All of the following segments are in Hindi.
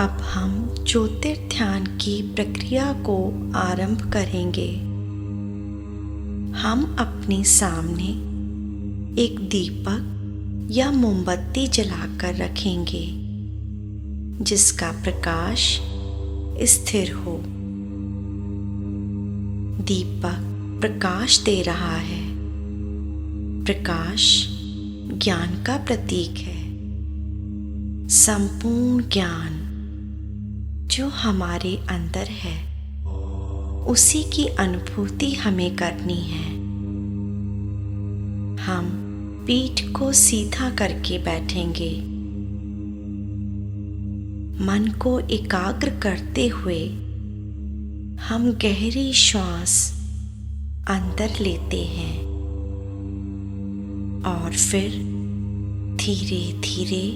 अब हम ज्योतिर्ध्यान की प्रक्रिया को आरंभ करेंगे। हम अपने सामने एक दीपक या मोमबत्ती जलाकर रखेंगे जिसका प्रकाश स्थिर हो। दीपक प्रकाश दे रहा है। प्रकाश ज्ञान का प्रतीक है। संपूर्ण ज्ञान जो हमारे अंदर है उसी की अनुभूति हमें करनी है। हम पीठ को सीधा करके बैठेंगे। मन को एकाग्र करते हुए हम गहरी श्वास अंदर लेते हैं और फिर धीरे धीरे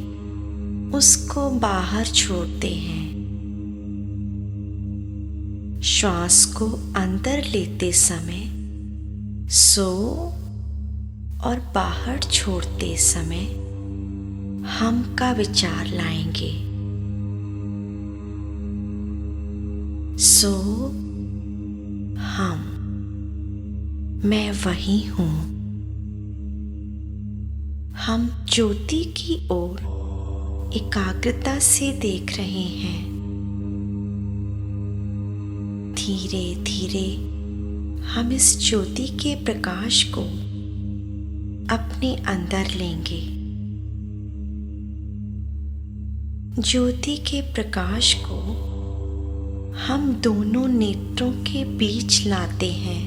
उसको बाहर छोड़ते हैं। श्वास को अंदर लेते समय सो और बाहर छोड़ते समय हम का विचार लाएंगे। सो हम, मैं वही हूँ। हम ज्योति की ओर एकाग्रता से देख रहे हैं। धीरे धीरे हम इस ज्योति के प्रकाश को अपने अंदर लेंगे। ज्योति के प्रकाश को हम दोनों नेत्रों के बीच लाते हैं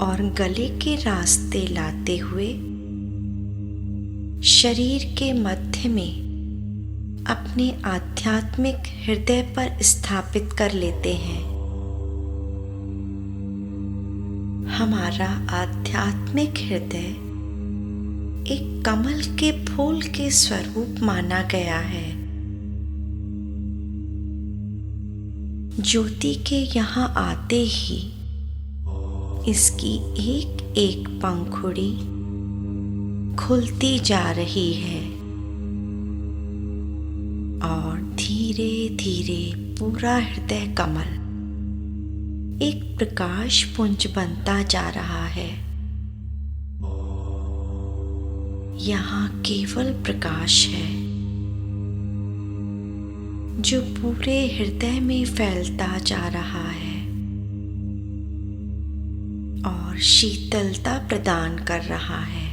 और गले के रास्ते लाते हुए शरीर के मध्य में अपने आध्यात्मिक हृदय पर स्थापित कर लेते हैं। हमारा आध्यात्मिक हृदय एक कमल के फूल के स्वरूप माना गया है। ज्योति के यहाँ आते ही इसकी एक एक पंखुड़ी खुलती जा रही है और धीरे धीरे पूरा हृदय कमल एक प्रकाश पुंज बनता जा रहा है। यहाँ केवल प्रकाश है जो पूरे हृदय में फैलता जा रहा है और शीतलता प्रदान कर रहा है।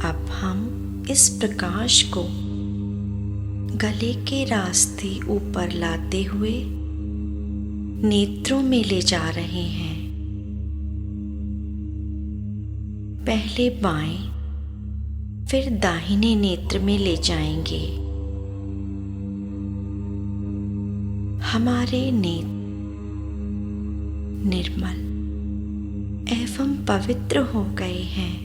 अब हम इस प्रकाश को गले के रास्ते ऊपर लाते हुए नेत्रों में ले जा रहे हैं। पहले बाएं फिर दाहिने नेत्र में ले जाएंगे। हमारे नेत्र निर्मल एवं पवित्र हो गए हैं।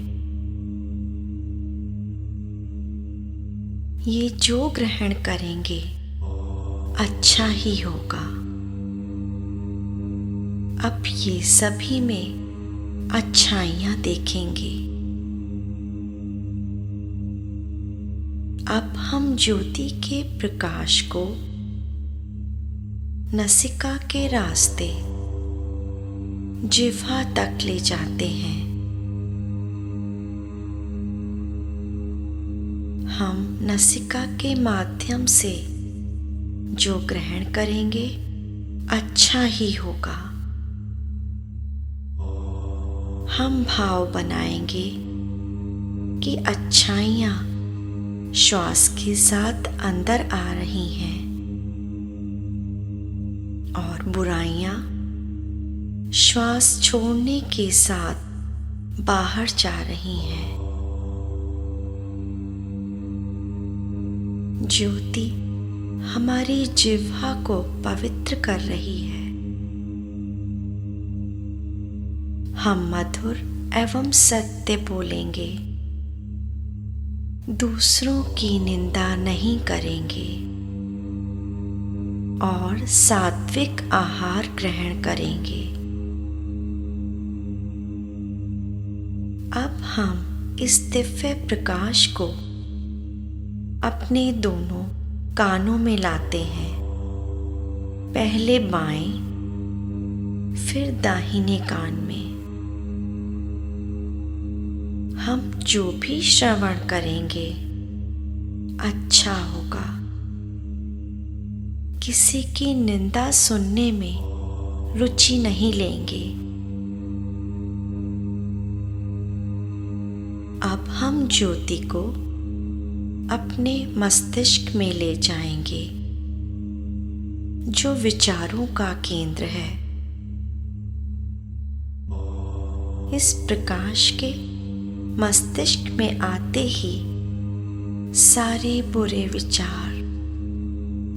ये जो ग्रहण करेंगे अच्छा ही होगा। अब ये सभी में अच्छाइयाँ देखेंगे। अब हम ज्योति के प्रकाश को नासिका के रास्ते जिह्वा तक ले जाते हैं। हम नासिका के माध्यम से जो ग्रहण करेंगे अच्छा ही होगा। हम भाव बनाएंगे कि अच्छाइयाँ श्वास के साथ अंदर आ रही हैं और बुराइयाँ श्वास छोड़ने के साथ बाहर जा रही हैं। ज्योति हमारी जिह्वा को पवित्र कर रही है। हम मधुर एवं सत्य बोलेंगे। दूसरों की निंदा नहीं करेंगे और सात्विक आहार ग्रहण करेंगे। अब हम इस दिव्य प्रकाश को अपने दोनों कानों में लाते हैं, पहले बाएं फिर दाहिने कान में। हम जो भी श्रवण करेंगे अच्छा होगा। किसी की निंदा सुनने में रुचि नहीं लेंगे। अब हम ज्योति को अपने मस्तिष्क में ले जाएंगे, जो विचारों का केंद्र है। इस प्रकाश के मस्तिष्क में आते ही सारे बुरे विचार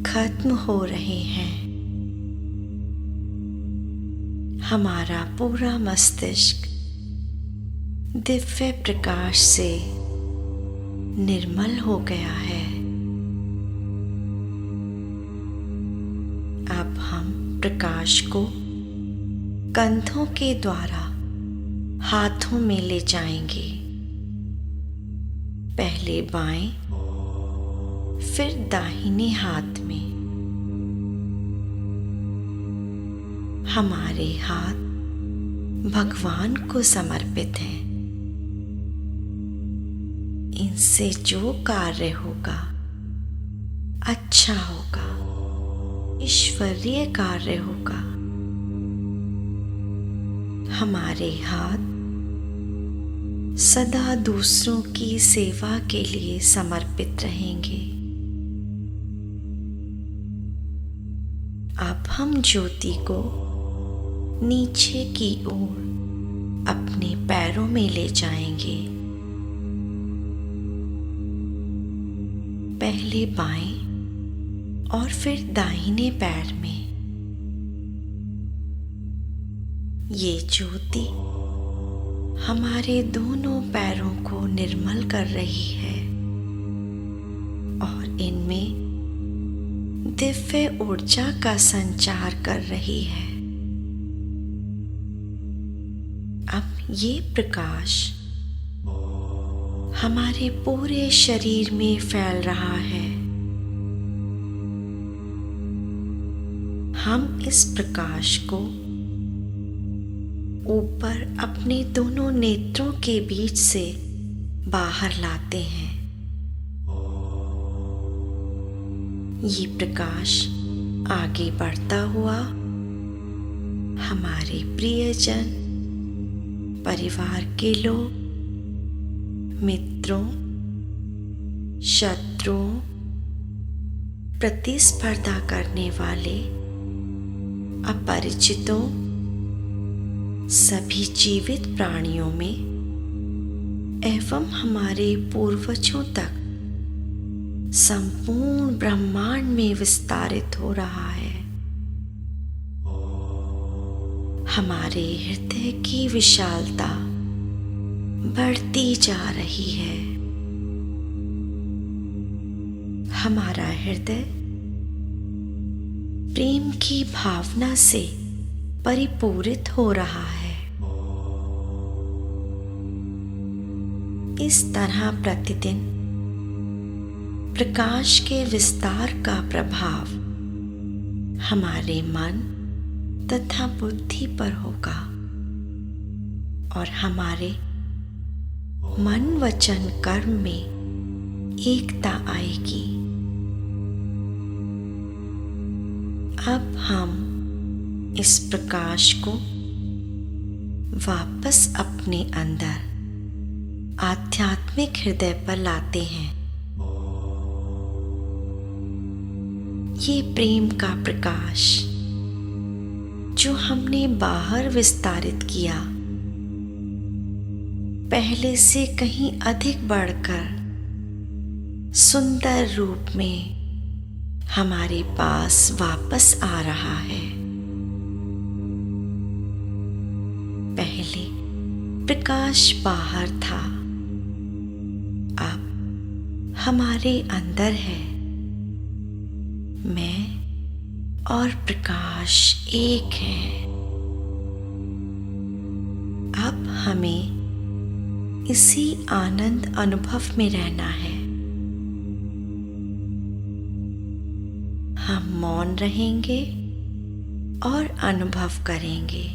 खत्म हो रहे हैं। हमारा पूरा मस्तिष्क दिव्य प्रकाश से निर्मल हो गया है। अब हम प्रकाश को कंधों के द्वारा हाथों में ले जाएंगे, पहले बाएं फिर दाहिने हाथ में। हमारे हाथ भगवान को समर्पित हैं। इनसे जो कार्य होगा अच्छा होगा, ईश्वरीय कार्य होगा। हमारे हाथ सदा दूसरों की सेवा के लिए समर्पित रहेंगे। अब हम ज्योति को नीचे की ओर अपने पैरों में ले जाएंगे, पहले बाएं और फिर दाहिने पैर में। ये ज्योति हमारे दोनों पैरों को निर्मल कर रही है और इनमें दिव्य ऊर्जा का संचार कर रही है। अब ये प्रकाश हमारे पूरे शरीर में फैल रहा है। हम इस प्रकाश को ऊपर अपने दोनों नेत्रों के बीच से बाहर लाते हैं। ये प्रकाश आगे बढ़ता हुआ हमारे प्रियजन, परिवार के लोग, मित्रों, शत्रुओं, प्रतिस्पर्धा करने वाले, अपरिचितों, सभी जीवित प्राणियों में एवं हमारे पूर्वजों तक संपूर्ण ब्रह्मांड में विस्तारित हो रहा है। हमारे हृदय की विशालता बढ़ती जा रही है। हमारा हृदय प्रेम की भावना से परिपूरित हो रहा है। इस तरह प्रतिदिन प्रकाश के विस्तार का प्रभाव हमारे मन तथा बुद्धि पर होगा और हमारे मन, वचन, कर्म में एकता आएगी। अब हम इस प्रकाश को वापस अपने अंदर आध्यात्मिक हृदय पर लाते हैं। ये प्रेम का प्रकाश जो हमने बाहर विस्तारित किया, पहले से कहीं अधिक बढ़कर सुंदर रूप में हमारे पास वापस आ रहा है। पहले प्रकाश बाहर था, अब हमारे अंदर है। मैं और प्रकाश एक है। अब हमें इसी आनंद अनुभव में रहना है। मौन रहेंगे और अनुभव करेंगे।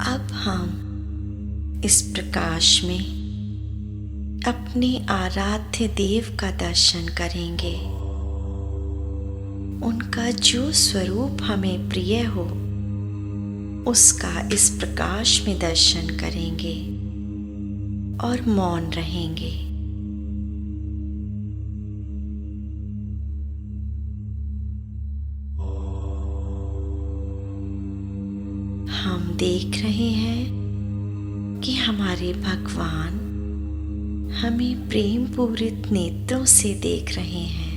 अब हम इस प्रकाश में अपने आराध्य देव का दर्शन करेंगे। उनका जो स्वरूप हमें प्रिय हो उसका इस प्रकाश में दर्शन करेंगे और मौन रहेंगे। हम देख रहे हैं कि हमारे भगवान हमें प्रेम पूरित नेत्रों से देख रहे हैं।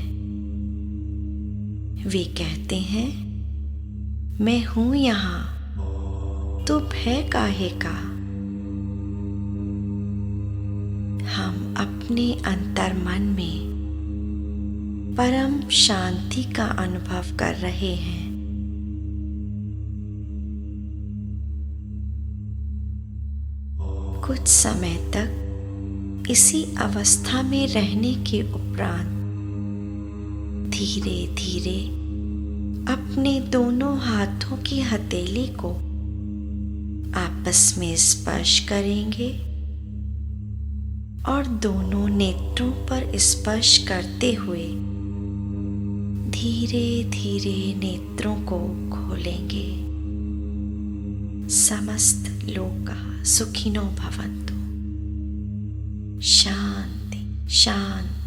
वे कहते हैं, मैं हूं यहाँ, तो भय काहे का। हम अपने अंतर्मन में परम शांति का अनुभव कर रहे हैं। कुछ समय तक इसी अवस्था में रहने के उपरांत धीरे धीरे अपने दोनों हाथों की हथेली को आपस में स्पर्श करेंगे और दोनों नेत्रों पर स्पर्श करते हुए धीरे धीरे नेत्रों को खोलेंगे। समस्त लोकाः सुखिनो भवन्तु। शांति शांति।